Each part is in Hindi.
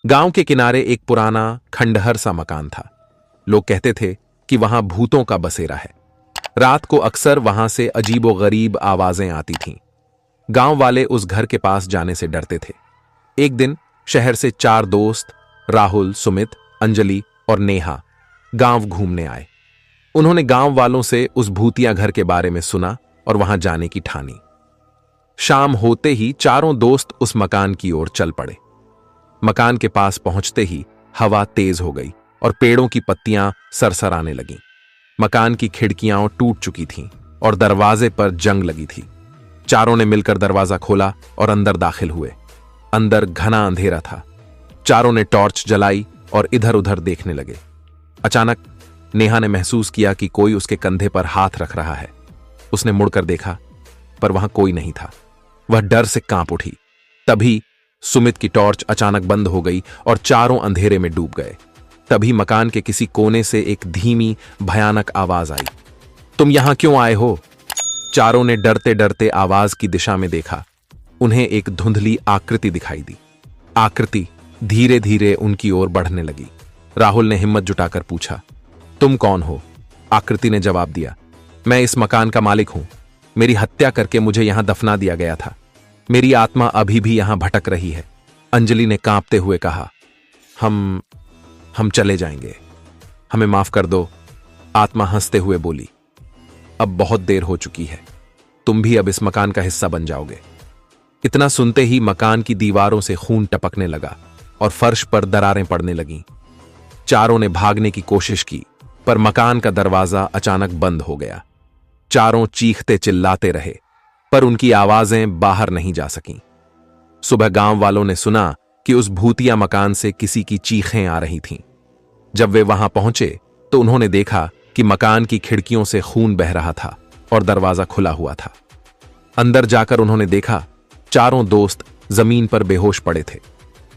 गांव के किनारे एक पुराना खंडहर सा मकान था। लोग कहते थे कि वहां भूतों का बसेरा है। रात को अक्सर वहां से अजीबोगरीब आवाजें आती थीं। गांव वाले उस घर के पास जाने से डरते थे। एक दिन शहर से 4 दोस्त राहुल, सुमित, अंजलि और नेहा गांव घूमने आए। उन्होंने गांव वालों से उस भूतिया घर के बारे में सुना और वहां जाने की ठानी। शाम होते ही चारों दोस्त उस मकान की ओर चल पड़े। मकान के पास पहुंचते ही हवा तेज हो गई और पेड़ों की पत्तियां सरसराने लगीं। मकान की खिड़कियां टूट चुकी थीं और दरवाजे पर जंग लगी थी। चारों ने मिलकर दरवाजा खोला और अंदर दाखिल हुए। अंदर घना अंधेरा था। चारों ने टॉर्च जलाई और इधर उधर देखने लगे। अचानक नेहा ने महसूस किया कि कोई उसके कंधे पर हाथ रख रहा है। उसने मुड़कर देखा, पर वहां कोई नहीं था। वह डर से कांप उठी। तभी सुमित की टॉर्च अचानक बंद हो गई और चारों अंधेरे में डूब गए। तभी मकान के किसी कोने से एक धीमी भयानक आवाज आई, तुम यहां क्यों आए हो? चारों ने डरते डरते आवाज की दिशा में देखा। उन्हें एक धुंधली आकृति दिखाई दी। आकृति धीरे धीरे उनकी ओर बढ़ने लगी। राहुल ने हिम्मत जुटाकर पूछा, तुम कौन हो? आकृति ने जवाब दिया, मैं इस मकान का मालिक हूं। मेरी हत्या करके मुझे यहां दफना दिया गया था। मेरी आत्मा अभी भी यहां भटक रही है। अंजलि ने कांपते हुए कहा, हम चले जाएंगे, हमें माफ कर दो। आत्मा हंसते हुए बोली, अब बहुत देर हो चुकी है, तुम भी अब इस मकान का हिस्सा बन जाओगे। इतना सुनते ही मकान की दीवारों से खून टपकने लगा और फर्श पर दरारें पड़ने लगीं। चारों ने भागने की कोशिश की, पर मकान का दरवाजा अचानक बंद हो गया। चारों चीखते चिल्लाते रहे, पर उनकी आवाजें बाहर नहीं जा सकीं। सुबह गांव वालों ने सुना कि उस भूतिया मकान से किसी की चीखें आ रही थीं। जब वे वहां पहुंचे तो उन्होंने देखा कि मकान की खिड़कियों से खून बह रहा था और दरवाजा खुला हुआ था। अंदर जाकर उन्होंने देखा, चारों दोस्त जमीन पर बेहोश पड़े थे।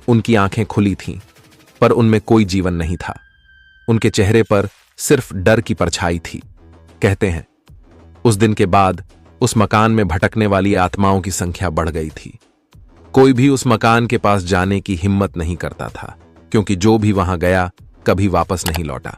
उनकी आंखें खुली थीं, पर उनमें कोई जीवन नहीं था। उनके चेहरे पर सिर्फ डर की परछाई थी। कहते हैं, उस दिन के बाद उस मकान में भटकने वाली आत्माओं की संख्या बढ़ गई थी। कोई भी उस मकान के पास जाने की हिम्मत नहीं करता था, क्योंकि जो भी वहां गया कभी वापस नहीं लौटा।